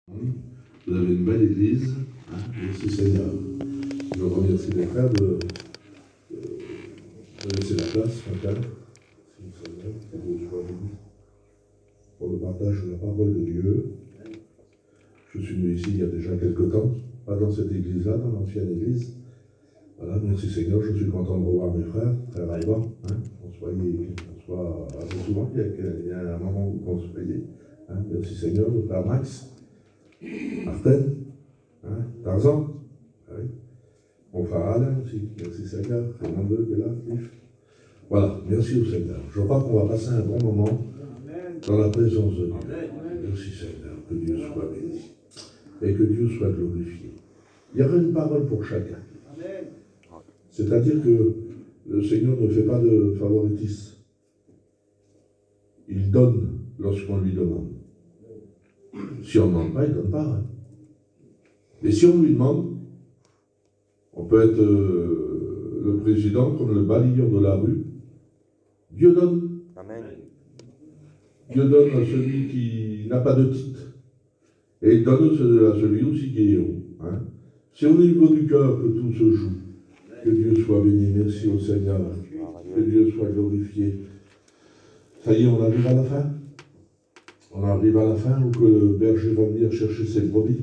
Vous avez une belle église, hein, merci Seigneur. Je remercie les frères de laisser la place ce matin, si vous savez, que Dieu soit béni, pour le partage de la parole de Dieu. Je suis venu ici il y a déjà quelque temps, pas dans cette église-là, dans l'ancienne église. Voilà, merci Seigneur, je suis content de revoir mes frères Alban, hein, qu'on soit assez souvent, il y a un moment où on se payait. Hein, merci Seigneur, le frère Max, Martin, hein, Tarzan, oui. Mon frère Alain aussi, merci Seigneur, c'est nombreux qui est là, Cliff. Voilà, merci au Seigneur. Je crois qu'on va passer un bon moment dans la présence de Dieu. Merci Seigneur, que Dieu soit béni et que Dieu soit glorifié. Il y aura une parole pour chacun. C'est-à-dire que le Seigneur ne fait pas de favoritisme. Il donne lorsqu'on lui demande. Si on ne demande pas, il ne donne pas. Hein. Et si on lui demande, on peut être le président comme le balayeur de la rue. Dieu donne. Amen. Dieu donne à celui qui n'a pas de titre. Et il donne à celui aussi qui est haut. Hein. C'est au niveau du cœur que tout se joue. Que Dieu soit béni. Merci au Seigneur. Que Dieu soit glorifié. Ça y est, on arrive à la fin. On arrive à la fin où que le berger va venir chercher ses brebis.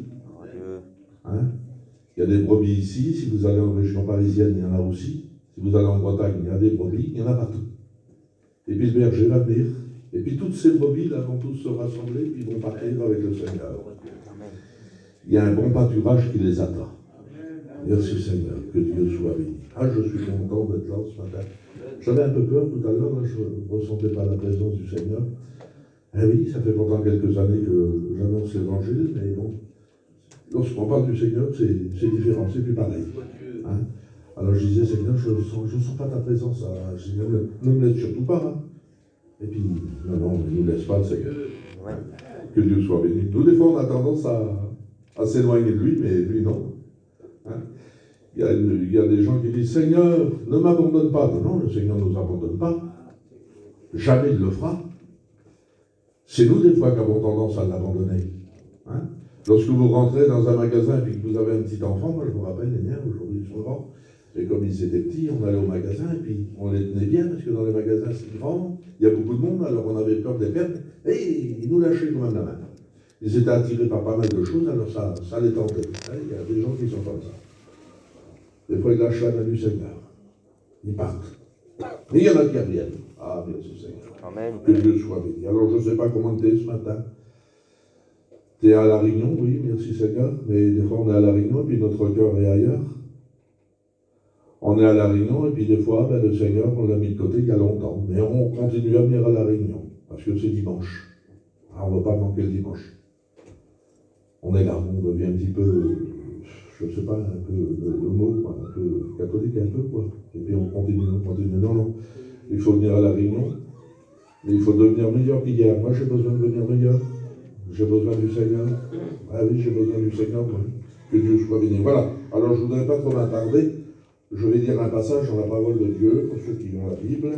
Hein? Il y a des brebis ici. Si vous allez en région parisienne, il y en a aussi. Si vous allez en Bretagne, il y a des brebis. Il y en a partout. Et puis le berger va venir. Et puis toutes ces brebis là vont tous se rassembler et puis vont partir avec le Seigneur. Il y a un bon pâturage qui les attend. Merci Seigneur, que Dieu soit béni. Ah, je suis content d'être là ce matin. J'avais un peu peur tout à l'heure, je ne ressentais pas la présence du Seigneur. Eh oui, ça fait pourtant quelques années que j'annonce l'évangile, mais bon, lorsqu'on parle du Seigneur, c'est différent, c'est plus pareil. Hein? Alors je disais, Seigneur, je ne sens pas ta présence. Ah, Seigneur, ne me laisse surtout pas. Hein? Et puis, non, ne nous laisse pas, Seigneur. Ouais. Que Dieu soit béni. Nous, des fois, on a tendance à s'éloigner de lui, mais lui, non. Hein? Il y a des gens qui disent, Seigneur, ne m'abandonne pas. Non, le Seigneur ne nous abandonne pas. Jamais il le fera. C'est nous, des fois, qui avons tendance à l'abandonner. Hein? Lorsque vous rentrez dans un magasin et que vous avez un petit enfant, moi, je me rappelle, les miens, aujourd'hui, ils sont grands. Et comme ils étaient petits, on allait au magasin et puis on les tenait bien parce que dans les magasins c'est grand, il y a beaucoup de monde, alors on avait peur de les perdre, et ils nous lâchaient quand même la main. Ils étaient attirés par pas mal de choses, alors ça les tentait. Il y a des gens qui sont comme ça. Des fois ils lâchent la main du Seigneur. Ils partent. Mais il y en a qui reviennent. Ah, merci Seigneur. Amen. Que Dieu soit béni. Alors je ne sais pas comment tu es ce matin. Tu es à La Réunion, oui, merci Seigneur. Mais des fois on est à La Réunion et puis notre cœur est ailleurs. On est à La Réunion et puis des fois, le Seigneur, on l'a mis de côté il y a longtemps. Mais on continue à venir à La Réunion parce que c'est dimanche. Alors, on ne va pas manquer le dimanche. On est là, on devient un petit peu, je ne sais pas, un peu le mot, un peu catholique, un peu quoi. Et puis on continue. Non. Il faut venir à La Réunion, mais il faut devenir meilleur qu'hier. Moi, j'ai besoin de devenir meilleur. J'ai besoin du Seigneur. Ah oui, j'ai besoin du Seigneur. Oui. Que Dieu soit béni. Voilà. Alors, je ne voudrais pas trop m'attarder. Je vais lire un passage dans la parole de Dieu, pour ceux qui ont la Bible. Je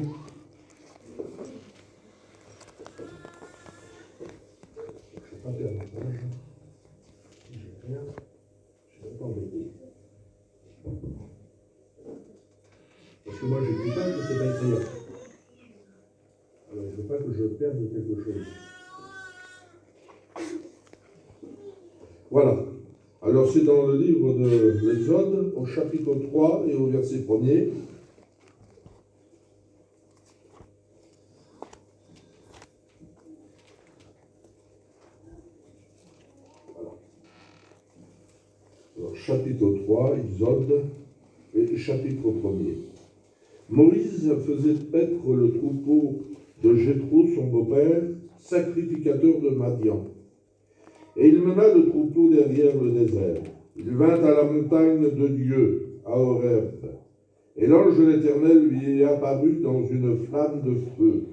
ne sais pas faire un passage. Si je vais faire, je ne vais pas embêter. Parce que moi j'ai plus tard, je ne sais pas écrire. Alors il ne faut pas que je perde quelque chose. Voilà. Alors c'est dans le livre de l'Exode, au chapitre 3 et au verset 1er. Voilà. Alors, chapitre 3, Exode, et chapitre 1er. Moïse faisait paître le troupeau de Jéthro, son beau-père, sacrificateur de Madian. Et il mena le troupeau derrière le désert. Il vint à la montagne de Dieu, à Horeb. Et l'ange de l'Éternel lui est apparu dans une flamme de feu,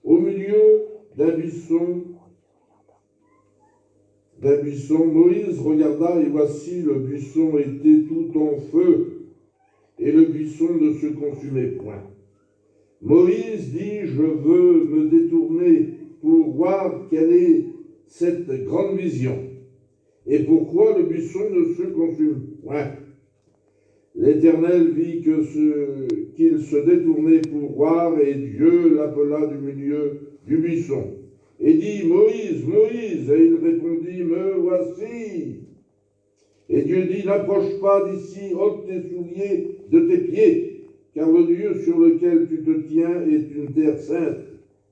au milieu d'un buisson. Moïse regarda, et voici, le buisson était tout en feu, et le buisson ne se consumait point. Moïse dit, je veux me détourner pour voir quelle est cette grande vision. Et pourquoi le buisson ne se consume point? L'Éternel vit qu'il se détournait pour voir, et Dieu l'appela du milieu du buisson, et dit, Moïse, Moïse, et il répondit, me voici. Et Dieu dit, n'approche pas d'ici, ôte tes souliers de tes pieds, car le Dieu sur lequel tu te tiens est une terre sainte.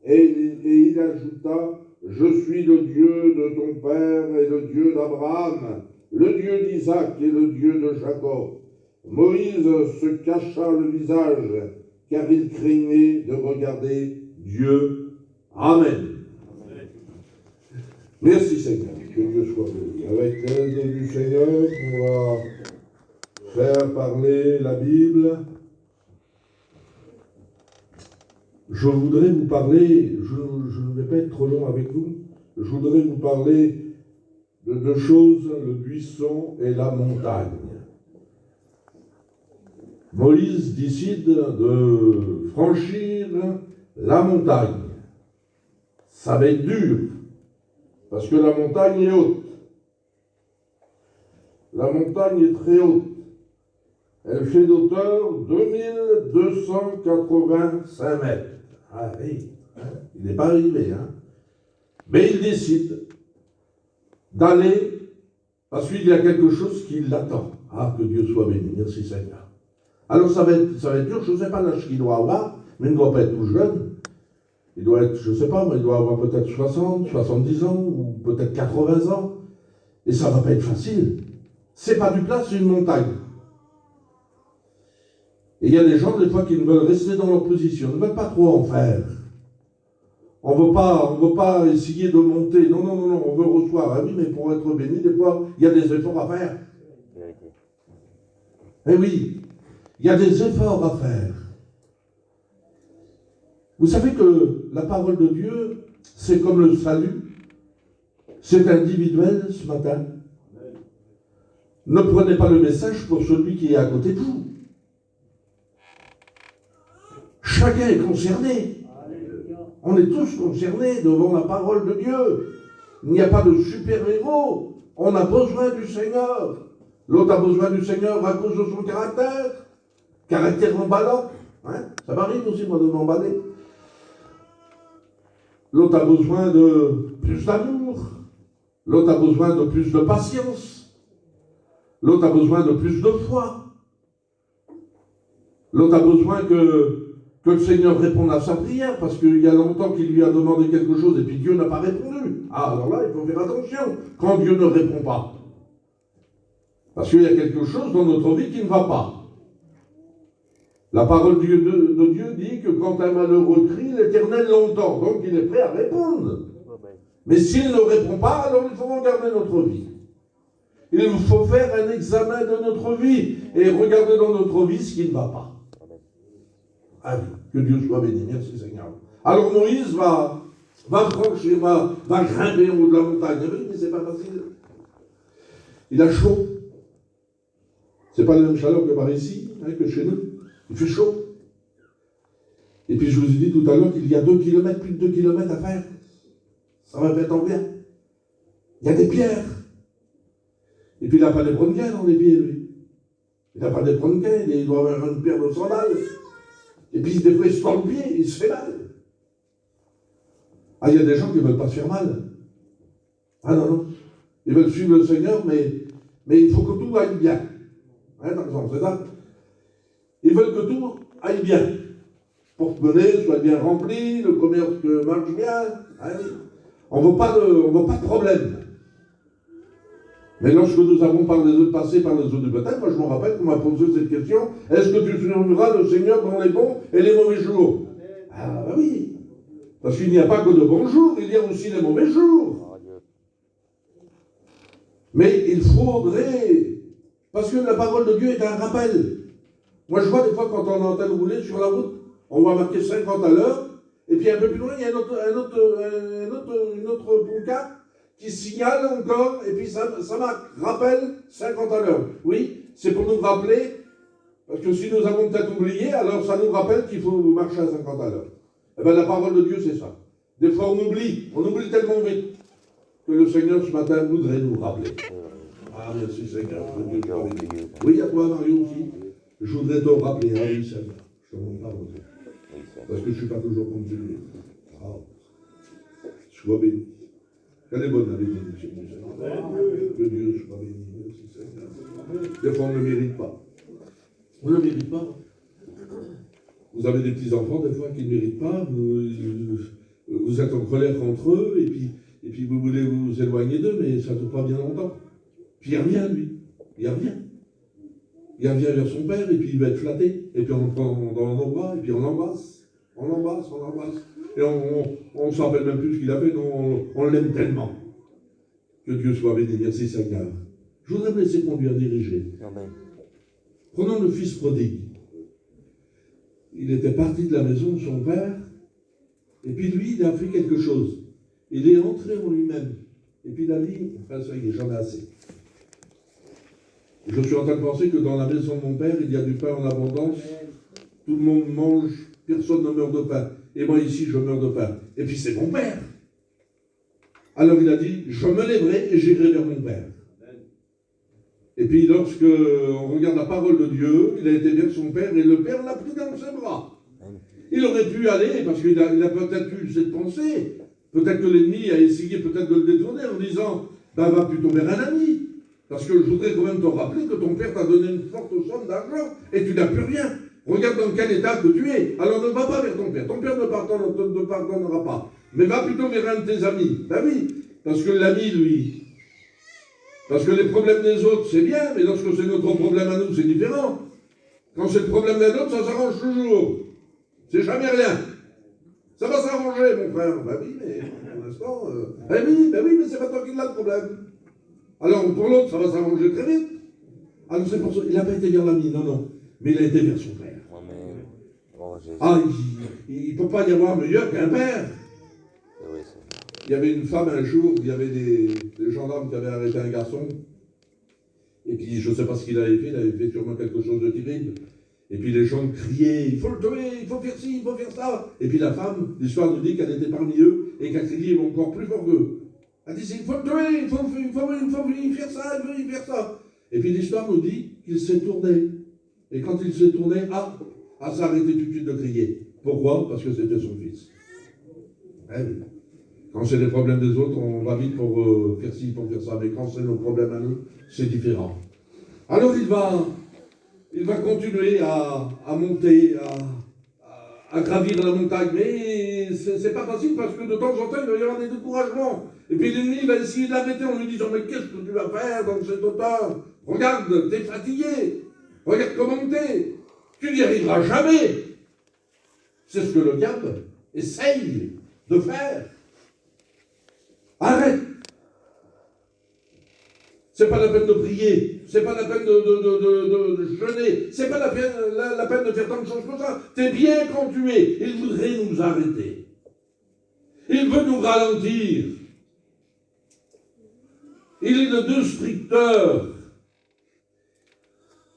Et il ajouta, je suis le Dieu de ton père et le Dieu d'Abraham, le Dieu d'Isaac et le Dieu de Jacob. Moïse se cacha le visage, car il craignait de regarder Dieu. Amen. Merci Seigneur, que Dieu soit béni. Avec l'aide du Seigneur, on va faire parler la Bible. Je voudrais vous parler, je ne vais pas être trop long avec vous, je voudrais vous parler de deux choses, le buisson et la montagne. Moïse décide de franchir la montagne. Ça va être dur, parce que la montagne est haute. La montagne est très haute. Elle fait d'auteur 2285 mètres. Ah oui, il n'est pas arrivé, hein. Mais il décide d'aller, parce qu'il y a quelque chose qui l'attend. Ah, que Dieu soit béni, merci Seigneur. Alors ça va être dur, je ne sais pas l'âge qu'il doit avoir, mais il ne doit pas être tout jeune. Il doit être, je ne sais pas, mais il doit avoir peut-être 60, 70 ans, ou peut-être 80 ans. Et ça ne va pas être facile. C'est pas du plat, c'est une montagne. Et il y a des gens, des fois, qui ne veulent rester dans leur position, ne veulent pas trop en faire. On ne veut pas essayer de monter. Non, on veut recevoir. Ah oui, mais pour être béni, des fois, il y a des efforts à faire. Eh oui, il y a des efforts à faire. Vous savez que la parole de Dieu, c'est comme le salut. C'est individuel ce matin. Ne prenez pas le message pour celui qui est à côté de vous. Chacun est concerné. On est tous concernés devant la parole de Dieu. Il n'y a pas de super-héros. On a besoin du Seigneur. L'autre a besoin du Seigneur à cause de son caractère. Caractère emballant. Hein? Ça m'arrive aussi, moi, de m'emballer. L'autre a besoin de plus d'amour. L'autre a besoin de plus de patience. L'autre a besoin de plus de foi. L'autre a besoin que le Seigneur réponde à sa prière, parce qu'il y a longtemps qu'il lui a demandé quelque chose et puis Dieu n'a pas répondu. Ah, alors là, il faut faire attention quand Dieu ne répond pas. Parce qu'il y a quelque chose dans notre vie qui ne va pas. La parole de Dieu dit que quand un malheureux crie, l'Éternel l'entend. Donc il est prêt à répondre. Mais s'il ne répond pas, alors il faut regarder notre vie. Il faut faire un examen de notre vie et regarder dans notre vie ce qui ne va pas. Ah oui, que Dieu soit béni, merci Seigneur. Alors Moïse va franchir, va grimper en haut de la montagne. Oui, mais c'est pas facile. Il a chaud. C'est pas la même chaleur que par ici, hein, que chez nous. Il fait chaud. Et puis je vous ai dit tout à l'heure qu'il y a 2 km, plus de 2 km à faire. Ça va être en bien. Il y a des pierres. Et puis il n'a pas des bronquins dans les pieds, lui. Il n'a pas des bronquins, il doit avoir une paire de sandales. Et puis des fois il se tend le pied, il se fait mal. Ah, il y a des gens qui ne veulent pas se faire mal. Ah non. Ils veulent suivre le Seigneur, mais il faut que tout aille bien. Hein, par exemple, c'est ça. Ils veulent que tout aille bien. Porte-monnaie soit bien rempli, le commerce marche bien. Hein. On ne veut pas de problème. Mais lorsque nous avons passé par les eaux du baptême, moi je me rappelle qu'on m'a posé cette question, est-ce que tu survivras le Seigneur dans les bons et les mauvais jours? Ah bah oui. Parce qu'il n'y a pas que de bons jours, il y a aussi les mauvais jours. Mais il faudrait... Parce que la parole de Dieu est un rappel. Moi je vois des fois quand on est en train de rouler sur la route, on va marquer 50 à l'heure, et puis un peu plus loin, il y a une autre pancarte qui signale encore, et puis ça rappelle 50 à l'heure. Oui, c'est pour nous rappeler, parce que si nous avons peut-être oublié, alors ça nous rappelle qu'il faut marcher à 50 à l'heure. Eh bien la parole de Dieu c'est ça. Des fois on oublie tellement vite, que le Seigneur ce matin voudrait nous rappeler. Ah, merci Seigneur. Que Dieu soit béni. Oui, à toi, Mario aussi. Je voudrais te rappeler. Ah oui, Seigneur. Je te demande pardon. Parce que je ne suis pas toujours comme tu le dis. Ah. Sois béni. Elle est bonne avec nous, Monsieur. Que Dieu soit béni. Merci Seigneur. Des fois, on ne mérite pas. On ne mérite pas. Vous avez des petits-enfants, des fois, qui ne méritent pas. Vous êtes en colère contre eux, et puis vous voulez vous éloigner d'eux, mais ça ne dure pas bien longtemps. Puis il revient, lui. Il revient. Il revient vers son père, et puis il va être flatté. Et puis on le prend dans nos bras, et puis on l'embrasse. On l'embrasse, on l'embrasse. Et on ne s'en rappelle même plus ce qu'il a fait, non, on l'aime tellement. Que Dieu soit béni. Merci Seigneur. Je voudrais me laisser conduire, diriger. Amen. Prenons le fils prodigue. Il était parti de la maison de son père, et puis lui, il a fait quelque chose. Il est entré en lui-même. Et puis il a dit, enfin ça y est, j'en ai assez. Je suis en train de penser que dans la maison de mon père, il y a du pain en abondance. Tout le monde mange, personne ne meurt de faim. Et moi ici, je meurs de faim. Et puis c'est mon père. Alors il a dit, je me lèverai et j'irai vers mon père. Et puis lorsque on regarde la parole de Dieu, il a été vers son père et le père l'a pris dans ses bras. Il aurait pu aller, parce qu'il a peut-être eu cette pensée, peut-être que l'ennemi a essayé peut-être de le détourner en disant, va plutôt vers un ami. Parce que je voudrais quand même te rappeler que ton père t'a donné une forte somme d'argent et tu n'as plus rien. Regarde dans quel état que tu es. Alors ne va pas vers ton père. Ton père ne pardonnera pas. Mais va plutôt vers un de tes amis. Ben oui, parce que l'ami, lui, parce que les problèmes des autres, c'est bien, mais lorsque c'est notre problème à nous, c'est différent. Quand c'est le problème d'un autre, ça s'arrange toujours. C'est jamais rien. Ça va s'arranger, mon frère. Ben oui, mais pour l'instant, ben oui, mais c'est pas toi qui l'as le problème. Alors pour l'autre, ça va s'arranger très vite. Alors c'est pour ça, il n'a pas été vers l'ami, non. Mais il a été vers son père. Amen. Oh, Jésus. Ah, il ne peut pas y avoir meilleur qu'un père. Oui, Il y avait une femme un jour, il y avait des gendarmes qui avaient arrêté un garçon. Et puis je ne sais pas ce qu'il avait fait sûrement quelque chose de terrible. Et puis les gens criaient, il faut le tuer, il faut faire ci, il faut faire ça. Et puis la femme, l'histoire nous dit qu'elle était parmi eux et qu'elle criait encore plus fort qu'eux. Elle disait, il faut le tuer, il faut faire ça, il faut faire ça. Et puis l'histoire nous dit qu'il s'est tourné. Et quand il s'est tourné, ça a arrêté tout de suite de crier. Pourquoi? Parce que c'était son fils. Eh oui. Quand c'est les problèmes des autres, on va vite pour faire ci, pour faire ça. Mais quand c'est nos problèmes à nous, c'est différent. Alors il va continuer à monter, à gravir la montagne. Mais c'est pas facile parce que de temps en temps, il va y avoir des découragements. Et puis l'ennemi va essayer de l'arrêter en lui disant, mais qu'est-ce que tu vas faire dans cet automne? Regarde, t'es fatigué. Regarde comment t'es. Tu n'y arriveras jamais. C'est ce que le diable essaye de faire. Arrête. C'est pas la peine de prier. C'est pas la peine de jeûner. C'est pas la peine de faire tant de choses que ça. T'es bien quand tu es. Il voudrait nous arrêter. Il veut nous ralentir. Il est le destructeur.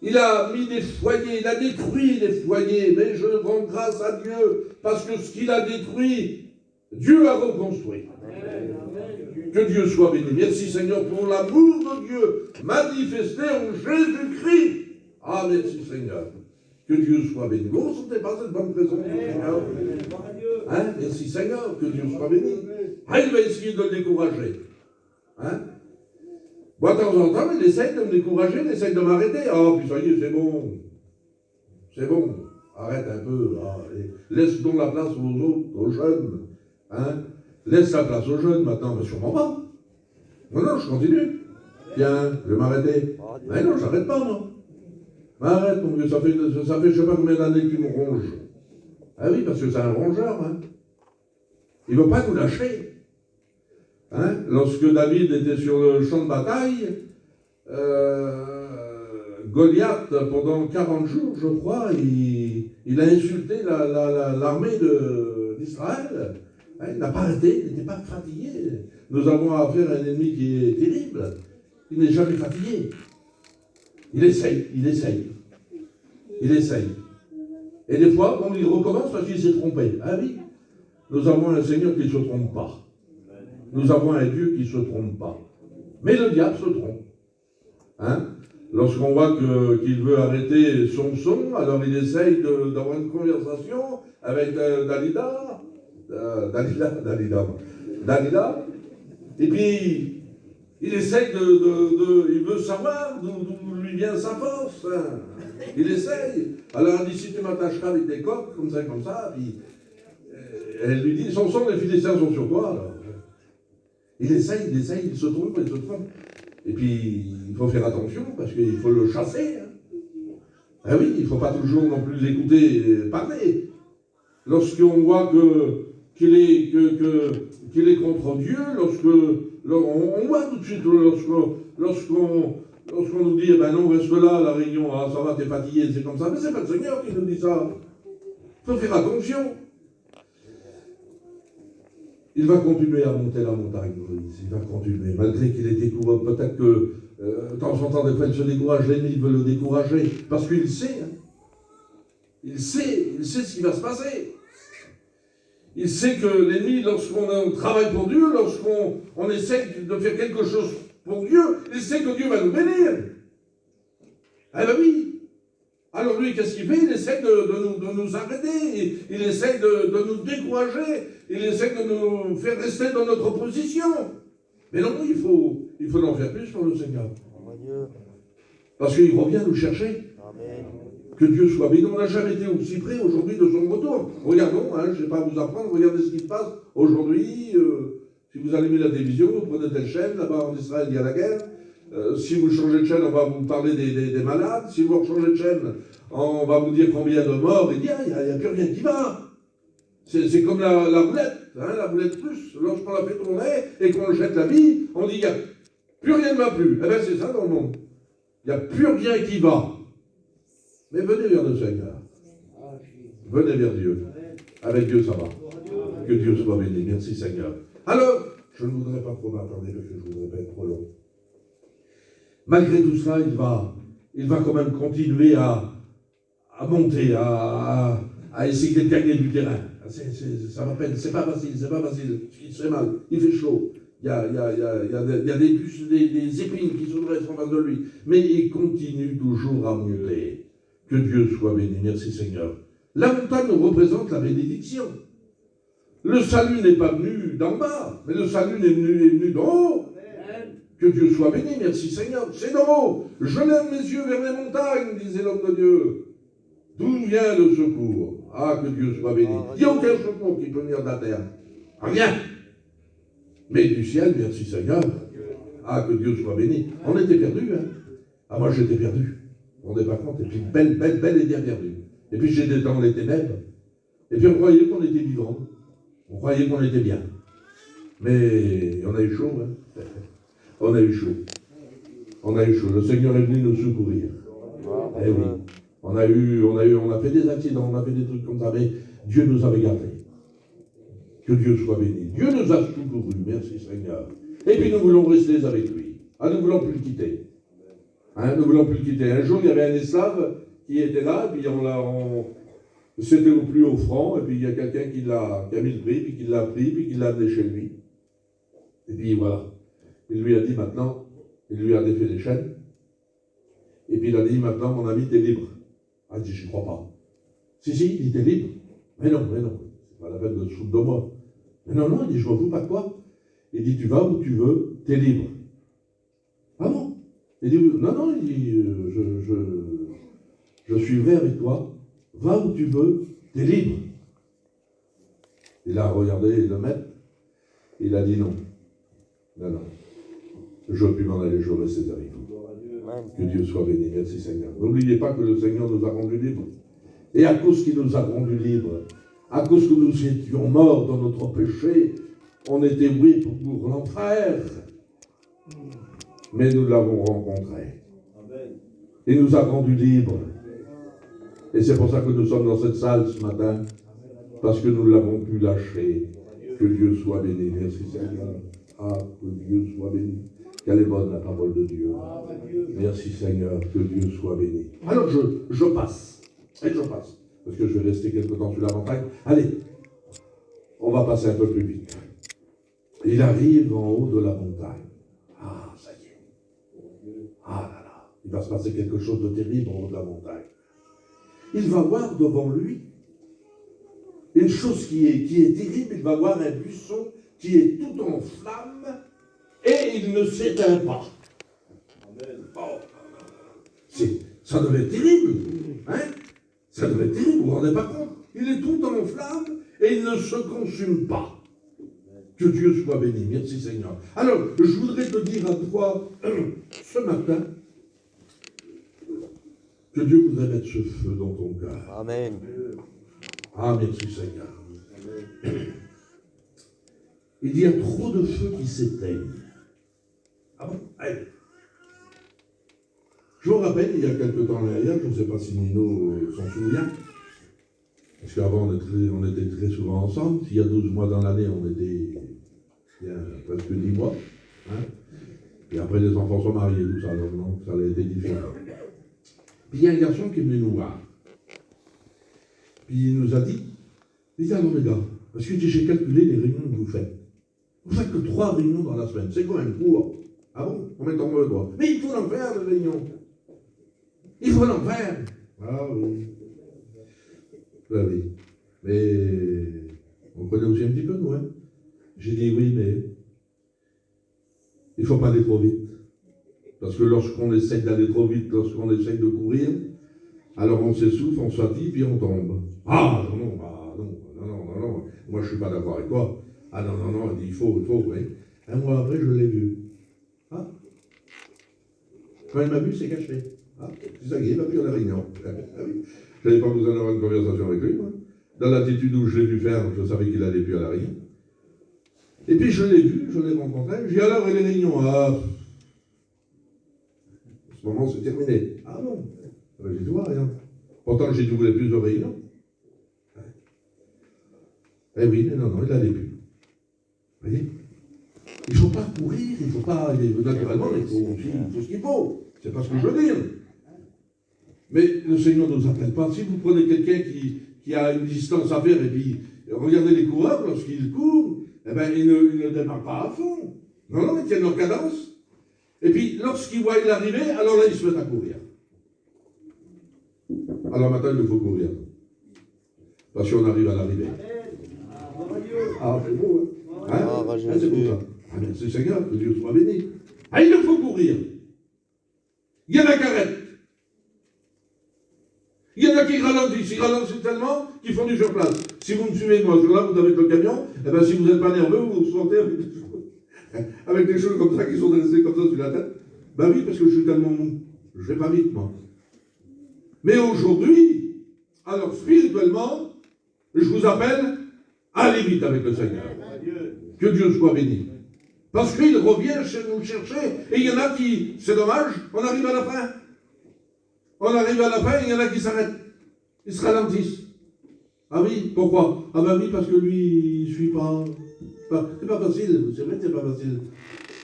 Il a mis des foyers, il a détruit des foyers, mais je rends grâce à Dieu, parce que ce qu'il a détruit, Dieu a reconstruit. Amen. Que Dieu soit béni. Merci Seigneur pour l'amour de Dieu manifesté en Jésus-Christ. Ah, merci Seigneur. Que Dieu soit béni. Vous ne sentez pas cette bonne présence du Seigneur? Hein? Merci Seigneur, que Dieu soit béni. Ah, il va essayer de le décourager. Hein? Moi, de temps en temps, il essaye de me décourager, il essaye de m'arrêter. Ah, puis ça y est, c'est bon. C'est bon. Arrête un peu. Ah, laisse donc la place aux autres, aux jeunes. Hein? Laisse la place aux jeunes maintenant, mais sûrement pas. Non, je continue. Tiens, je vais m'arrêter. Mais non, j'arrête pas, moi. Arrête, mon vieux, ça fait je sais pas combien d'années que tu me ronges. Ah oui, parce que c'est un rongeur, hein. Il ne veut pas nous lâcher. Hein? Lorsque David était sur le champ de bataille, Goliath, pendant 40 jours, je crois, il a insulté l'armée d'Israël. Hein? Il n'a pas arrêté, il n'était pas fatigué. Nous avons affaire à un ennemi qui est terrible. Il n'est jamais fatigué. Il essaye. Et des fois, il recommence parce qu'il s'est trompé. Ah oui, nous avons un Seigneur qui ne se trompe pas. Nous avons un Dieu qui ne se trompe pas. Mais le diable se trompe. Hein? Lorsqu'on voit qu'il veut arrêter Samson, alors il essaye d'avoir une conversation avec Dalila, et puis il essaye il veut savoir d'où lui vient sa force. Hein. Il essaye. Alors elle dit, si tu m'attacheras avec des coques, comme ça, puis elle lui dit, Samson, les Philistins sont sur toi. Alors. Il essaye, il se trompe. Et puis, il faut faire attention, parce qu'il faut le chasser. Hein. Ah oui, il ne faut pas toujours non plus l'écouter parler. Lorsqu'on voit qu'il est contre Dieu, on voit tout de suite, lorsqu'on nous dit, eh ben non, reste là, la réunion, ah, ça va, t'es fatigué, c'est comme ça. Mais c'est pas le Seigneur qui nous dit ça. Il faut faire attention. Il va continuer à monter la montagne, Moïse. Il va continuer, malgré qu'il ait découvert. Peut-être que, de temps en temps, des fois, il se décourage, l'ennemi veut le décourager, parce qu'il sait. Hein. Il sait ce qui va se passer. Il sait que l'ennemi, lorsqu'on travaille pour Dieu, lorsqu'on essaie de faire quelque chose pour Dieu, il sait que Dieu va nous bénir. Eh bien oui. Alors lui, qu'est-ce qu'il fait? Il essaie de nous arrêter, il essaie de nous décourager, il essaie de nous faire rester dans notre position. Mais non, il faut en faire plus pour le Seigneur. Parce qu'il revient nous chercher. Amen. Que Dieu soit béni. On n'a jamais été aussi près aujourd'hui de son retour. Regardons, hein, je ne vais pas vous apprendre, regardez ce qui se passe aujourd'hui. Si vous allumez la télévision, vous prenez telle chaîne, là-bas en Israël, il y a la guerre. Si vous changez de chaîne, on va vous parler des malades. Si vous changez de chaîne, on va vous dire combien de morts. Il n'y a plus rien qui va. C'est comme la roulette, hein, la roulette russe. Lorsqu'on la fait tourner et qu'on jette la bille, on dit, plus rien ne va plus. Eh bien, c'est ça dans le monde. Il n'y a plus rien qui va. Mais venez vers le Seigneur. Venez vers Dieu. Avec Dieu, ça va. Que Dieu soit béni. Merci, Seigneur. Alors, je ne voudrais pas trop m'attendre, parce que je ne voudrais pas être trop long. Malgré tout cela, il va quand même continuer à monter, à essayer de gagner du terrain. Ça va peine, c'est pas facile, il se fait mal, il fait chaud. Il y a des puces, des épines qui se dressent en face de lui. Mais il continue toujours à monter. Que Dieu soit béni, merci Seigneur. La montagne représente la bénédiction. Le salut n'est pas venu d'en bas, mais le salut est venu d'en haut. Que Dieu soit béni, merci Seigneur. C'est d'en haut. Je lève mes yeux vers les montagnes, disait l'homme de Dieu. D'où vient le secours? Ah, que Dieu soit béni. Il n'y a aucun secours qui peut venir de la terre. Rien. Mais du ciel, merci Seigneur. Ah, que Dieu soit béni. On était perdus, hein. Ah, moi j'étais perdu. On ne rendez pas compte. Et puis belle et bien perdu. Et puis j'étais dans les ténèbres. Et puis on croyait qu'on était vivant. On croyait qu'on était bien. Mais on a eu chaud, hein. On a eu chaud. On a eu chaud. Le Seigneur est venu nous secourir. Eh oui. On a fait des accidents, on a fait des trucs comme ça, mais Dieu nous avait gardés. Que Dieu soit béni. Dieu nous a secourus, merci Seigneur. Et puis nous voulons rester avec lui. Ah, nous ne voulons plus le quitter. Hein, nous ne voulons plus le quitter. Un jour, il y avait un esclave qui était là, et puis c'était au plus haut franc, et puis il y a quelqu'un qui a mis le prix, puis qui l'a pris, puis qui l'a amené chez lui. Et puis voilà. Il lui a dit maintenant, il lui a défait les chaînes, et puis il a dit maintenant, mon ami, t'es libre. Ah, il dit, je ne crois pas. Si, il dit, t'es libre. Mais non, c'est pas la peine de se foutre de moi. Mais non, il dit, je m'en fous pas de quoi. Il dit, tu vas où tu veux, t'es libre. Ah bon? Il dit, non, il dit, je suivrai avec toi, va où tu veux, t'es libre. Il a regardé le maître, il a dit non. Je puis m'en aller, je reste avec vous. Que Dieu soit béni, merci Seigneur. N'oubliez pas que le Seigneur nous a rendus libres. Et à cause qu'il nous a rendus libres, à cause que nous étions morts dans notre péché, on était voués pour l'enfer. Mais nous l'avons rencontré. Il nous a rendus libres. Et c'est pour ça que nous sommes dans cette salle ce matin, parce que nous l'avons pu lâcher. Que Dieu soit béni, merci Seigneur. Ah, que Dieu soit béni. Qu'elle est bonne la parole de Dieu. Merci Seigneur, que Dieu soit béni. Alors je passe. Et je passe. Parce que je vais rester quelque temps sur la montagne. Allez, on va passer un peu plus vite. Il arrive en haut de la montagne. Ah, ça y est. Ah là là, il va se passer quelque chose de terrible en haut de la montagne. Il va voir devant lui une chose qui est terrible. Il va voir un buisson qui est tout en flammes et il ne s'éteint pas. Oh, ça devait être terrible. Hein? Ça devait être terrible, vous vous rendez pas compte? Il est tout en flammes et il ne se consume pas. Que Dieu soit béni. Merci Seigneur. Alors, je voudrais te dire à toi, ce matin, que Dieu voudrait mettre ce feu dans ton cœur. Amen. Ah, merci Seigneur. Il y a trop de feux qui s'éteignent. Ah bon? Allez. Je vous rappelle, il y a quelque temps derrière, je ne sais pas si Nino s'en souvient, parce qu'avant on était très souvent ensemble. Il y a 12 mois dans l'année, on était presque 10 mois. Hein? Et après, les enfants sont mariés, tout ça, alors non, ça a été différent. Puis il y a un garçon qui est venu nous voir. Puis il nous a dit, alors les gars, parce que j'ai calculé les réunions que vous faites. Vous faites que 3 réunions dans la semaine, c'est quand même court. Ah bon? Combien de temps on me doit? Mais il faut en faire des réunions. Il faut en faire. Ah oui. Ah oui. Mais on connaît aussi un petit peu, nous, hein? J'ai dit oui, mais il ne faut pas aller trop vite. Parce que lorsqu'on essaie d'aller trop vite, lorsqu'on essaie de courir, alors on s'essouffle, on se fatigue, puis on tombe. Ah non, non, moi je ne suis pas d'accord avec toi. Ah non, il dit il faut, oui. Un mois après, je l'ai vu. Ah. Quand il m'a vu, c'est caché. Ah, c'est ça qui est, il m'a pris à la réunion. Ah oui. Je n'avais pas besoin d'avoir une conversation avec lui, moi. Dans l'attitude où je l'ai vu faire, je savais qu'il allait plus à la réunion. Et puis je l'ai vu, je l'ai rencontré, je lui ai dit alors, et les réunions? Ah, en ce moment, c'est terminé. Ah bon? J'ai dit, rien. Pourtant, j'ai doublé plus de réunions. Eh oui, mais non, il n'allait plus. Vous voyez? Il ne faut pas courir, il ne faut pas. Naturellement, il faut ce qu'il faut. C'est pas ce que je veux dire. Mais le Seigneur ne nous appelle pas. Si vous prenez quelqu'un qui a une distance à faire et puis regardez les coureurs, lorsqu'ils courent, eh ben, ils ne démarrent pas à fond. Non, ils tiennent leur cadence. Et puis, lorsqu'ils voient l'arrivée, alors là, ils se mettent à courir. Alors maintenant, il nous faut courir. Parce qu'on arrive à l'arrivée. Ah, c'est beau, hein? C'est beau, ça. Ah, merci Seigneur, que Dieu soit béni. Ah, il nous faut courir. Il y en a qui arrêtent. Il y en a qui ralentissent. Ils ralentissent tellement qu'ils font du surplace. Si vous me suivez, moi, là, vous avez le camion, eh ben, si vous n'êtes pas nerveux, vous vous sentez avec des choses comme ça qui sont dressées comme ça sur la tête. Ben oui, parce que je suis tellement mou. Je vais pas vite, moi. Mais aujourd'hui, alors spirituellement, je vous appelle à aller vite avec le Seigneur. Que Dieu soit béni. Parce qu'il revient chez nous chercher. Et il y en a qui, c'est dommage, on arrive à la fin. On arrive à la fin et il y en a qui s'arrêtent. Ils se ralentissent. Ah oui, pourquoi? Ah ben oui, parce que lui, il ne suit pas. C'est pas facile, c'est vrai que c'est pas facile.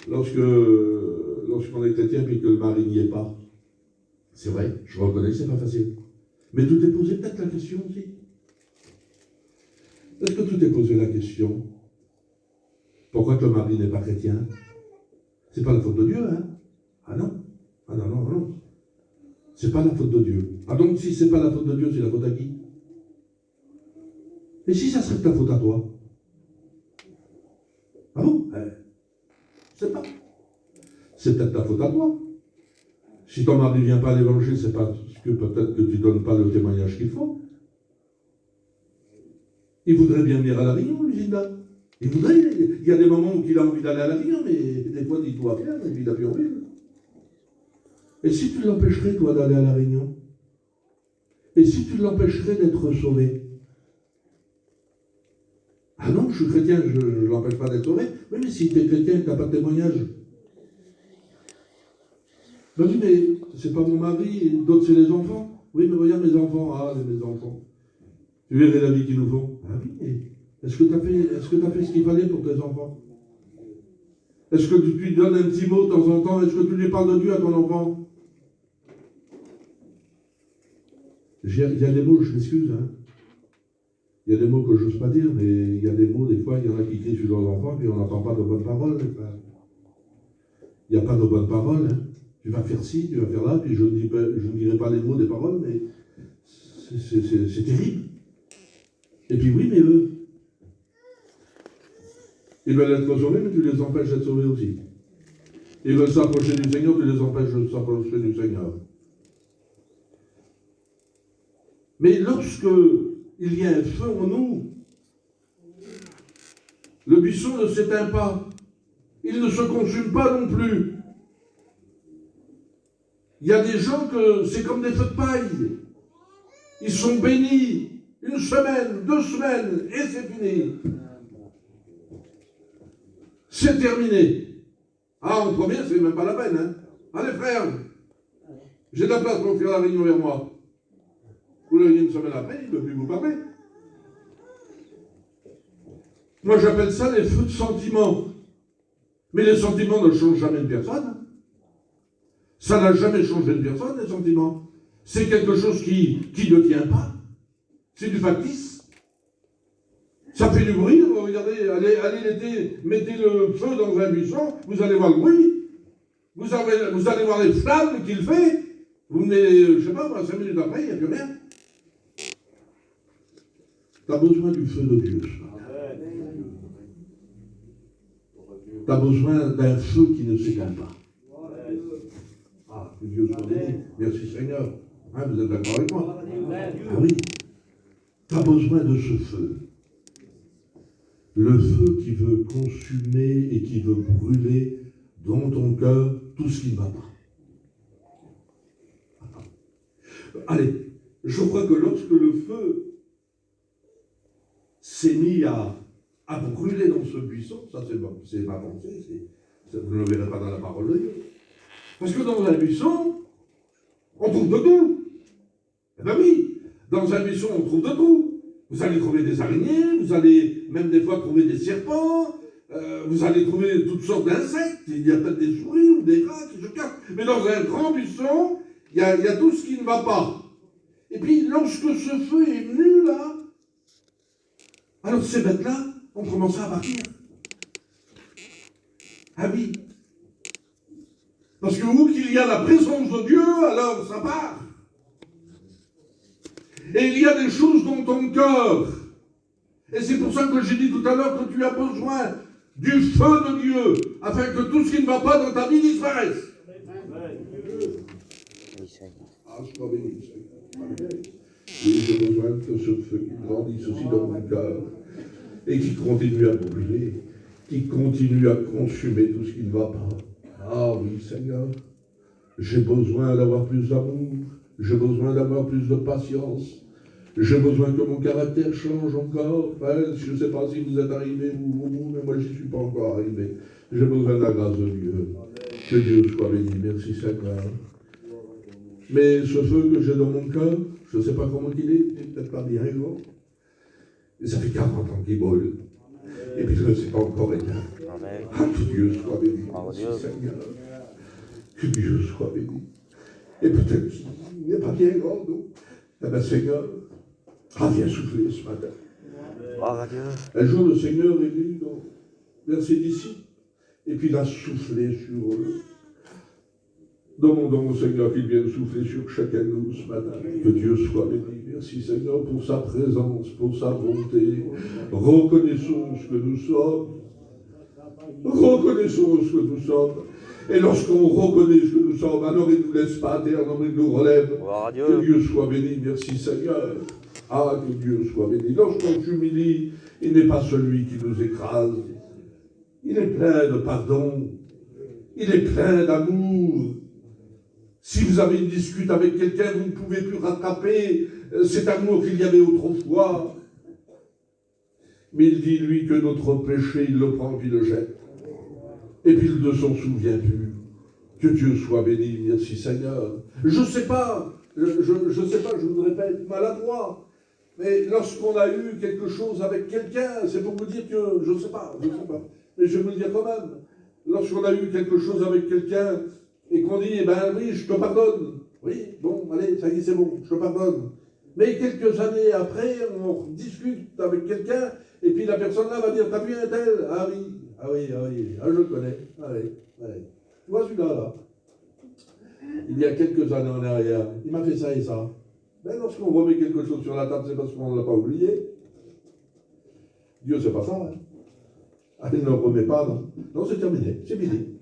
Lorsqu'on est chrétien et que le mari n'y est pas. C'est vrai, je reconnais que c'est pas facile. Mais tout est posé peut-être la question aussi. Est-ce que tout est posé la question? Pourquoi que le mari n'est pas chrétien? C'est pas la faute de Dieu, hein? Ah non. Ah non. C'est pas la faute de Dieu. Ah donc si c'est pas la faute de Dieu, c'est la faute à qui? Et si ça serait ta faute à toi? Ah bon? C'est pas. C'est peut-être ta faute à toi. Si ton mari ne vient pas à l'évangile, c'est parce que peut-être que tu ne donnes pas le témoignage qu'il faut. Il voudrait bien venir à la réunion, Lucinda. Il y a des moments où il a envie d'aller à la réunion, mais des fois, il doit bien, et puis il n'a plus envie. Et si tu l'empêcherais, toi, d'aller à la réunion? Et si tu l'empêcherais d'être sauvé? Ah non, je suis chrétien, je ne l'empêche pas d'être sauvé. Oui, mais si tu es chrétien et que tu n'as pas de témoignage. Ben oui, mais c'est pas mon mari, d'autres c'est les enfants. Oui, mais regarde mes enfants. Ah, mes enfants. Tu verrais la vie qu'ils nous font. Ah oui, mais est-ce que tu as fait ce qu'il fallait pour tes enfants? Est-ce que tu lui donnes un petit mot de temps en temps? Est-ce que tu lui parles de Dieu à ton enfant? Il y a des mots, je m'excuse, hein. Il y a des mots que je n'ose pas dire, mais il y a des mots, des fois, il y en a qui crient sur leurs enfants, puis on n'entend pas de bonnes paroles. Il n'y a pas de bonnes paroles. Hein. Tu vas faire ci, tu vas faire là, puis je ne dirai pas les mots des paroles, mais c'est terrible. Et puis oui, mais eux, ils veulent être sauvés, mais tu les empêches d'être sauvés aussi. Ils veulent s'approcher du Seigneur, tu les empêches de s'approcher du Seigneur. Mais lorsque il y a un feu en nous, le buisson ne s'éteint pas. Il ne se consume pas non plus. Il y a des gens que c'est comme des feux de paille. Ils sont bénis 1 semaine, 2 semaines, et c'est fini. C'est terminé. Ah, en premier, c'est même pas la peine. Hein. Allez, frère, j'ai de la place pour faire la réunion vers moi. Vous l'avez 1 semaine après, il ne peut plus vous parler. Moi, j'appelle ça les feux de sentiments. Mais les sentiments ne changent jamais une personne. Ça n'a jamais changé une personne, les sentiments. C'est quelque chose qui ne tient pas. C'est du factice. Ça fait du bruit. Regardez, allez l'été, mettez le feu dans un buisson, vous allez voir le bruit. Vous allez voir les flammes qu'il fait. Vous venez, je ne sais pas, 5 minutes après, il n'y a plus rien. Tu as besoin du feu de Dieu. Tu as besoin d'un feu qui ne s'éteint pas. Ah, que Dieu soit béni. Merci Seigneur. Hein, vous êtes d'accord avec moi? Ah oui. Tu as besoin de ce feu. Le feu qui veut consumer et qui veut brûler dans ton cœur tout ce qui ne va pas. Allez, je crois que lorsque le feu s'est mis à brûler dans ce buisson, ça c'est ma pensée, vous ne le verrez pas dans la parole de Dieu. Parce que dans un buisson, on trouve de tout. Eh bien oui, dans un buisson, on trouve de tout. Vous allez trouver des araignées, vous allez même des fois trouver des serpents, vous allez trouver toutes sortes d'insectes, il y a peut-être des souris ou des rats qui se cachent. Mais dans un grand buisson, il y a tout ce qui ne va pas. Et puis, lorsque ce feu est venu, là, alors ces bêtes-là ont commencé à partir. Ah oui. Parce que où qu'il y a la présence de Dieu, alors ça part. Et il y a des choses dans ton cœur. Et c'est pour ça que j'ai dit tout à l'heure que tu as besoin du feu de Dieu, afin que tout ce qui ne va pas dans ta vie disparaisse. Ah, je crois béni, Seigneur. Oui, j'ai besoin que ce feu grandisse aussi dans mon cœur et qui continue à brûler, qui continue à consumer tout ce qui ne va pas. Ah oui, Seigneur, j'ai besoin d'avoir plus d'amour, j'ai besoin d'avoir plus de patience, j'ai besoin que mon caractère change encore. Enfin, je ne sais pas si vous êtes arrivés au bout, mais moi je n'y suis pas encore arrivé. J'ai besoin de la grâce de Dieu. Que Dieu soit béni. Merci Seigneur. Mais ce feu que j'ai dans mon cœur, je ne sais pas comment il est peut-être pas bien grand. Et ça fait 40 ans qu'il brûle. Et puis je ne sais pas encore éteint. Ah, que Dieu soit béni. Merci Seigneur. Que Dieu soit béni. Et peut-être qu'il n'est pas bien grand, non? Eh bien Seigneur, viens souffler ce matin. Un jour le Seigneur est venu vers ses disciples. Et puis il a soufflé sur eux. Demandons au Seigneur qu'il vienne souffler sur chacun de nous ce matin. Que Dieu soit béni. Merci Seigneur pour sa présence, pour sa bonté. Reconnaissons ce que nous sommes. Reconnaissons ce que nous sommes. Et lorsqu'on reconnaît ce que nous sommes, alors il ne nous laisse pas à terre, non, il nous relève. Que Dieu soit béni. Merci Seigneur. Ah, que Dieu soit béni. Lorsqu'on s'humilie, il n'est pas celui qui nous écrase. Il est plein de pardon. Il est plein d'amour. Si vous avez une dispute avec quelqu'un, vous ne pouvez plus rattraper cet amour qu'il y avait autrefois. Mais il dit, lui, que notre péché, il le prend, puis il le jette. Et puis il ne s'en souvient plus. Que Dieu soit béni, merci Seigneur. Je ne sais pas, je voudrais pas être maladroit, mais lorsqu'on a eu quelque chose avec quelqu'un, c'est pour vous dire que, je ne sais pas, mais je vais vous le dire quand même, lorsqu'on a eu quelque chose avec quelqu'un, et qu'on dit, eh ben oui, je te pardonne. Oui, bon, allez, ça y est, c'est bon, je te pardonne. Mais quelques années après, on discute avec quelqu'un, et puis la personne là va dire, t'as vu un tel? Ah oui, ah oui, ah oui, ah je le connais, ah oui, ah oui. Tu vois celui-là, là? Il y a quelques années en arrière, il m'a fait ça et ça. Mais lorsqu'on remet quelque chose sur la table, c'est parce qu'on ne l'a pas oublié. Dieu, c'est pas ça, hein. Ah, il ne le remet pas, non. Non, c'est terminé, c'est fini.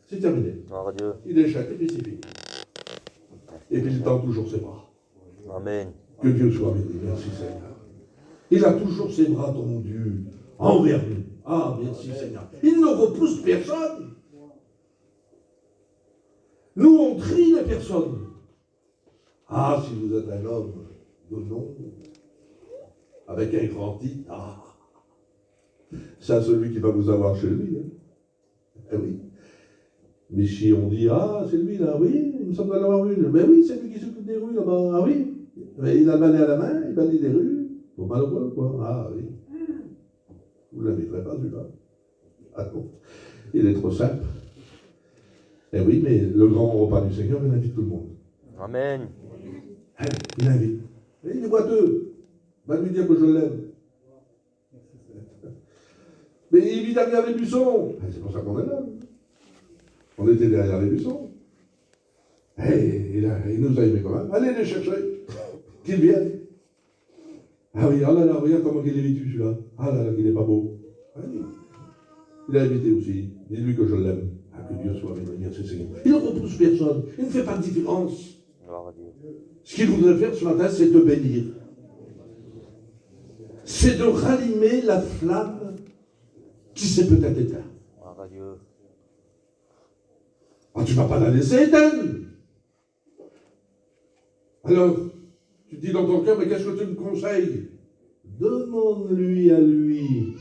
C'est terminé. Gloire à Dieu. Il échec, et puis c'est fini. Et puis il tend toujours ses bras. Amen. Que Dieu soit béni, merci Seigneur. Il a toujours ses bras tendus envers nous. Ah, merci Seigneur. Il ne repousse personne. Nous, on trie les personnes. Ah, si vous êtes un homme de nom, avec un grand titre, ah, c'est à celui qui va vous avoir chez lui. Hein. Eh oui. Mais si on dit, ah, c'est lui là, oui, il me semble l'avoir vu. Ben oui, c'est lui qui s'occupe des rues là-bas. Ah oui. Mais il a le balai à la main, il balaye des rues. Faut mal au poil, quoi. Ah oui. Vous ne l'inviterez pas, celui-là. Ah non. Il est trop simple. Eh oui, mais le grand repas du Seigneur, il invite tout le monde. Amen. Il invite. Et il est boiteux. Va lui dire que je l'aime. Mais il vit derrière les buissons. C'est pour ça qu'on est là. On était derrière les buissons. Et il nous a aimés quand même. Allez les chercher. Qu'ils viennent. Ah oui, ah là là, regarde comment il est vêtu celui-là. Ah là là, qu'il n'est pas beau. Allez. Il a invité aussi. Dis-lui que je l'aime. Ah, que Dieu soit béni, merci Seigneur. Il ne repousse personne. Il ne fait pas de différence. Gloire à Dieu. Ce qu'il voudrait faire ce matin, c'est de bénir. C'est de rallumer la flamme qui s'est peut-être éteinte. Gloire à Dieu. Ah, tu ne vas pas la laisser éteindre. Alors, tu dis dans ton cœur, mais qu'est-ce que tu me conseilles? Demande-lui à lui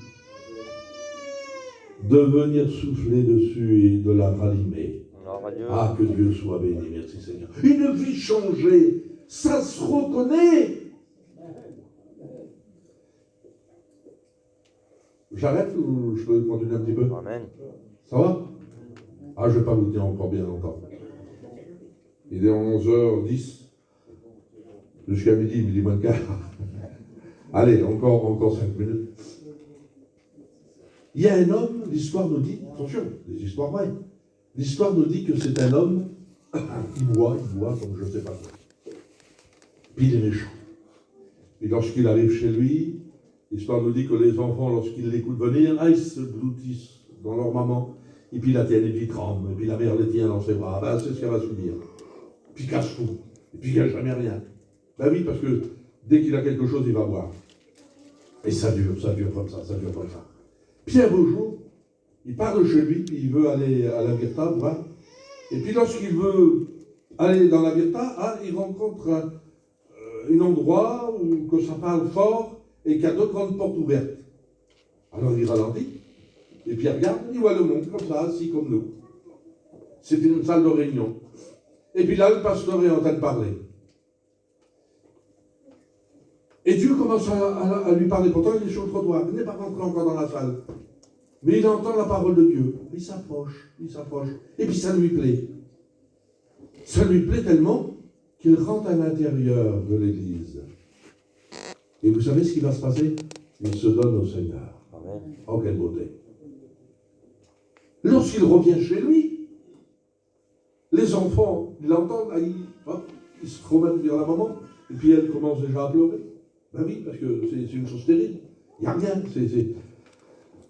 de venir souffler dessus et de la rallumer. Gloire à Dieu. Ah, que Dieu soit béni, merci Seigneur. Une vie changée, ça se reconnaît. J'arrête ou je peux continuer un petit peu? Amen. Ça va? Ah, je ne vais pas vous tenir encore bien longtemps. Il est 11h10. Jusqu'à midi moins le quart. Allez, encore 5 minutes. Il y a un homme, l'histoire nous dit, attention, des histoires vraies. L'histoire nous dit que c'est un homme, il boit comme je ne sais pas quoi. Puis il est méchant. Et lorsqu'il arrive chez lui, l'histoire nous dit que les enfants, lorsqu'ils l'écoutent venir, ils se bloutissent dans leur maman. Et puis la tienne, et puis tremble, et puis la mère les tient dans ses bras. Ben, c'est ce qu'elle va subir. Puis cache tout. Et puis il n'y a jamais rien. Ben oui, parce que dès qu'il a quelque chose, il va boire. Et ça dure comme ça. Puis un beau jour, il part de chez lui, puis il veut aller à la Virta boire. Et puis lorsqu'il veut aller dans la Virta, il rencontre un endroit où que ça parle fort et qu'il y a 2 grandes portes ouvertes. Alors il ralentit, et puis il regarde, il voit le monde comme ça, assis comme nous. C'est une salle de réunion. Et puis là, le pasteur est en train de parler. Et Dieu commence à lui parler. Pourtant, il est sur le trottoir. Il n'est pas rentré encore dans la salle. Mais il entend la parole de Dieu. Il s'approche. Et puis ça lui plaît. Ça lui plaît tellement qu'il rentre à l'intérieur de l'église. Et vous savez ce qui va se passer? Il se donne au Seigneur. Amen. Oh, quelle beauté. Lorsqu'il revient chez lui, les enfants, ils l'entendent, ils se remettent vers la maman, et puis elle commence déjà à pleurer. Ben oui, parce que c'est une chose terrible. Il n'y a rien.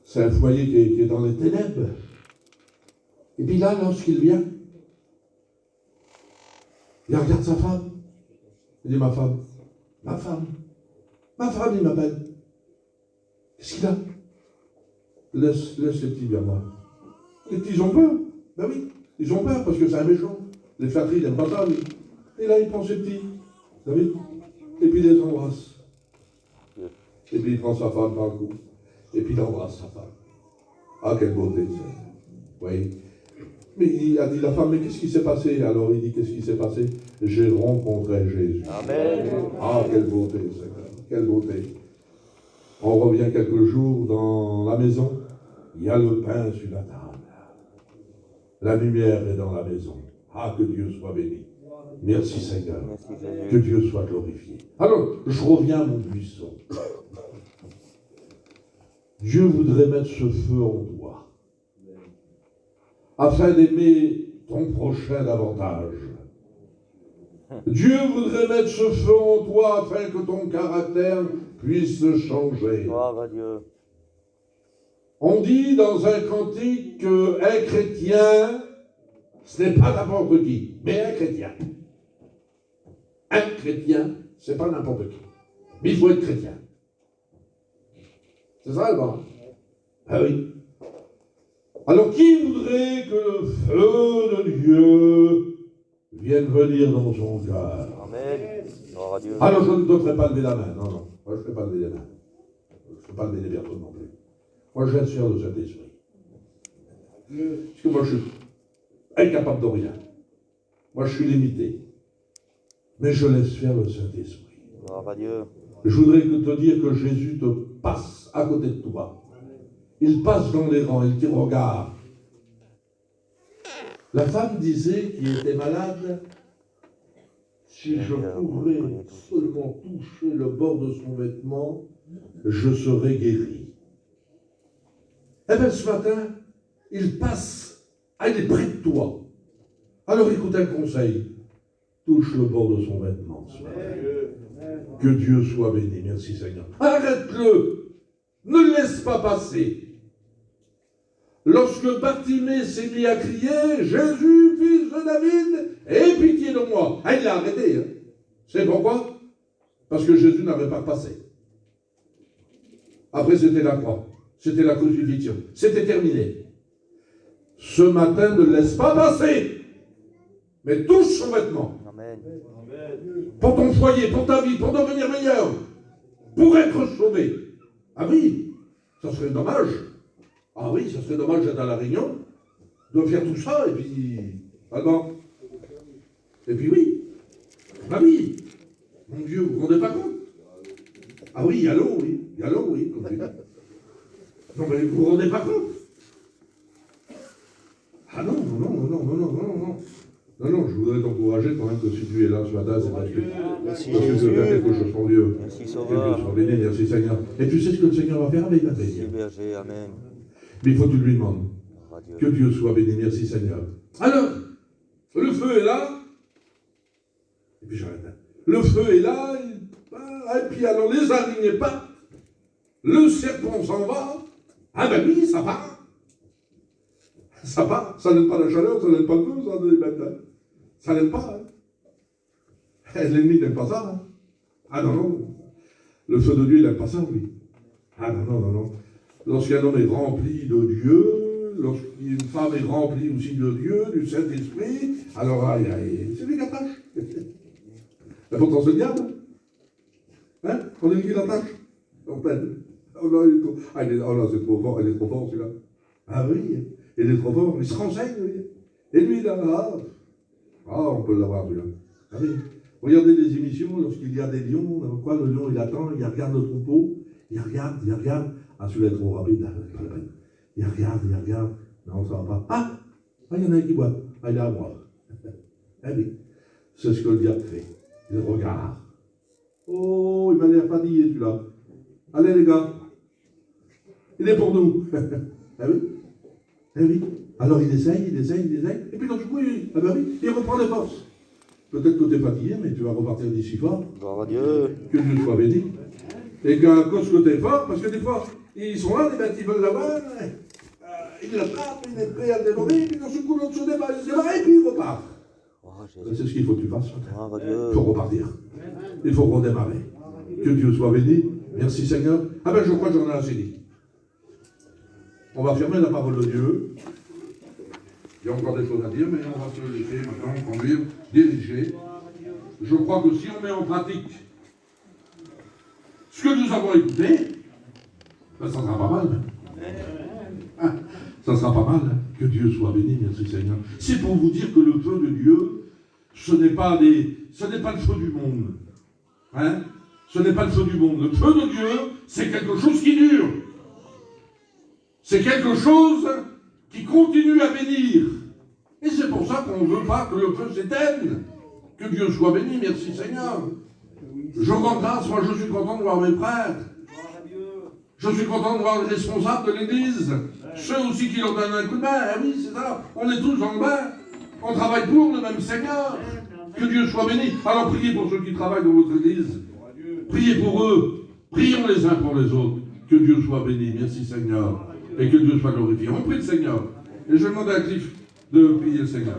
C'est un foyer qui est dans les ténèbres. Et puis là, lorsqu'il vient, il regarde sa femme. Il dit, ma femme, il m'appelle. Qu'est-ce qu'il a? Laisse les petits vers moi. Les petits ont peur. Ben oui, ils ont peur parce que c'est un méchant. Les flatteries, ils n'aiment pas ça, lui. Et là, il prend ses petits. Vous savez? Et puis il les embrasse. Et puis il prend sa femme par le cou. Et puis il embrasse sa femme. Ah, quelle beauté, ça. Oui. Mais il a dit la femme, mais qu'est-ce qui s'est passé? Alors il dit, qu'est-ce qui s'est passé? J'ai rencontré Jésus. Amen. Ah, quelle beauté, Seigneur. Quelle beauté. On revient quelques jours dans la maison. Il y a le pain sur la table. La lumière est dans la maison. Ah, que Dieu soit béni. Merci Seigneur. Merci Que Jésus. Dieu soit glorifié. Alors, je reviens à mon buisson. Dieu voudrait mettre ce feu en toi, afin d'aimer ton prochain davantage. Dieu voudrait mettre ce feu en toi, afin que ton caractère puisse changer. Gloire à Dieu. On dit dans un cantique qu'un chrétien, ce n'est pas n'importe qui, mais un chrétien. Un chrétien, c'est pas n'importe qui. Mais il faut être chrétien. C'est ça le bon? Ah oui. Alors qui voudrait que le feu de Dieu vienne venir dans son cœur? Amen. Gloire à Dieu. Alors je ne te ferai pas lever la main. Non, non. Moi je ne fais pas lever les mains. Je ne fais pas lever les personnes non plus. Moi je laisse faire le Saint-Esprit. Parce que moi je suis incapable de rien. Moi je suis limité. Mais je laisse faire le Saint-Esprit. Gloire à Dieu. Je voudrais te dire que Jésus te passe à côté de toi. Il passe dans les rangs, il te regarde. La femme disait qu'il était malade. Si je pouvais seulement toucher le bord de son vêtement, je serais guéri. Eh bien ce matin, il passe, il est près de toi. Alors écoute un conseil. Touche le bord de son vêtement ce matin. Que Dieu soit béni. Merci Seigneur. Arrête-le. Ne le laisse pas passer. Lorsque Bartimée s'est mis à crier, Jésus, fils de David, aie pitié de moi. Il l'a arrêté. Hein. C'est pourquoi? Parce que Jésus n'avait pas passé. Après, c'était la croix. C'était la crucifixion. C'était terminé. Ce matin, ne le laisse pas passer. Mais touche son vêtement. Amen. Pour ton foyer, pour ta vie, pour devenir meilleur. Pour être sauvé. Ah oui, ça serait dommage. Ah oui, ça serait dommage d'être à la Réunion, de faire tout ça, et puis... Allemand. Et puis oui. Ah oui. Mon Dieu, vous vous rendez pas compte? Ah oui, il y a l'eau, oui. Il y a l'eau, oui. Comme tu dis. Non, mais vous vous rendez pas compte? Ah non, non, non, non, non, non, non, non. Non, non, je voudrais t'encourager quand même que si tu es là ce matin, c'est parce que Merci tu veux Jésus. faire quelque chose pour Dieu. Merci Que Dieu Sauveur. soit béni, merci Seigneur. Et tu sais ce que le Seigneur va faire avec ta Merci béni. berger. Amen. Mais il faut que tu lui demandes. Gloire à Dieu. Que Dieu soit béni, merci Seigneur. Alors, le feu est là. Et puis j'arrête. Le feu est là. Et puis alors les araignées partent. Le serpent s'en va. Ah ben oui, ça part. Ça part. Ça n'aime pas la chaleur, ça n'aime pas le feu, ça n'aime pas. Ça n'aime pas. Hein. L'ennemi n'aime pas ça. Hein. Ah non, non. Le feu de Dieu, il n'aime pas ça, lui. Ah non, non, non, non. Lorsqu'un homme est rempli de Dieu, lorsqu'une femme est remplie aussi de Dieu, du Saint-Esprit, alors aïe, aïe, c'est lui qui attache. Et pourtant c'est le diable. Hein? On est qui l'attache? En peine. Oh là, il est trop... Ah, oh là, c'est trop fort, il est trop fort celui-là. Ah oui, il est trop fort, il se renseigne, lui. Et lui, là, on peut l'avoir celui-là. Ah oui. Regardez les émissions, lorsqu'il y a des lions, quoi, le lion il attend, il regarde le troupeau, il regarde. Ah, celui-là est trop rapide, là, c'est pas la peine. Il regarde. Non, ça va pas. Ah, il y en a un qui boit. Ah, il est à boire. Eh oui, c'est ce que le diable fait. Il regarde. Oh, il m'a l'air fatigué celui-là. Allez les gars, il est pour nous. Eh oui. Alors il essaye. Et puis dans tout coup, il reprend les forces. Peut-être que tu es fatigué, mais tu vas repartir d'ici fort. Gloire à Dieu. Que Dieu soit béni. Et qu'à cause que tu es fort, parce que des fois, ils sont là, les bêtes, ils veulent l'avoir, ils l'attrapent, il est prêt à le dévorer, puis dans ce coup, l'autre se débarrasse, et puis il repart. Oh, Jésus. C'est ce qu'il faut que tu fasses. Gloire à Il Dieu. faut repartir. Il faut redémarrer. Que Dieu soit béni. Merci Seigneur. Ah ben je crois que j'en ai assez dit. On va fermer la parole de Dieu. Il y a encore des choses à dire, mais on va se laisser maintenant conduire, diriger. Je crois que si on met en pratique ce que nous avons écouté, ben, ça sera pas mal. Ah, ça sera pas mal. Que Dieu soit béni, merci Seigneur. C'est pour vous dire que le feu de Dieu, ce n'est pas le feu du monde. Hein? Ce n'est pas le feu du monde. Le feu de Dieu, c'est quelque chose qui dure. C'est quelque chose qui continue à bénir. Et c'est pour ça qu'on ne veut pas que le feu s'éteigne. Que Dieu soit béni, merci Seigneur. Je rends grâce, moi je suis content de voir mes frères. Je suis content de voir les responsables de l'Église. Ceux aussi qui leur donnent un coup de main. Ah oui, c'est ça. On est tous dans le bain. On travaille pour le même Seigneur. Que Dieu soit béni. Alors priez pour ceux qui travaillent dans votre Église. Priez pour eux. Prions les uns pour les autres. Que Dieu soit béni. Merci Seigneur. Et que Dieu soit glorifié. On prie le Seigneur. Et je demande à Cliff de prier le Seigneur.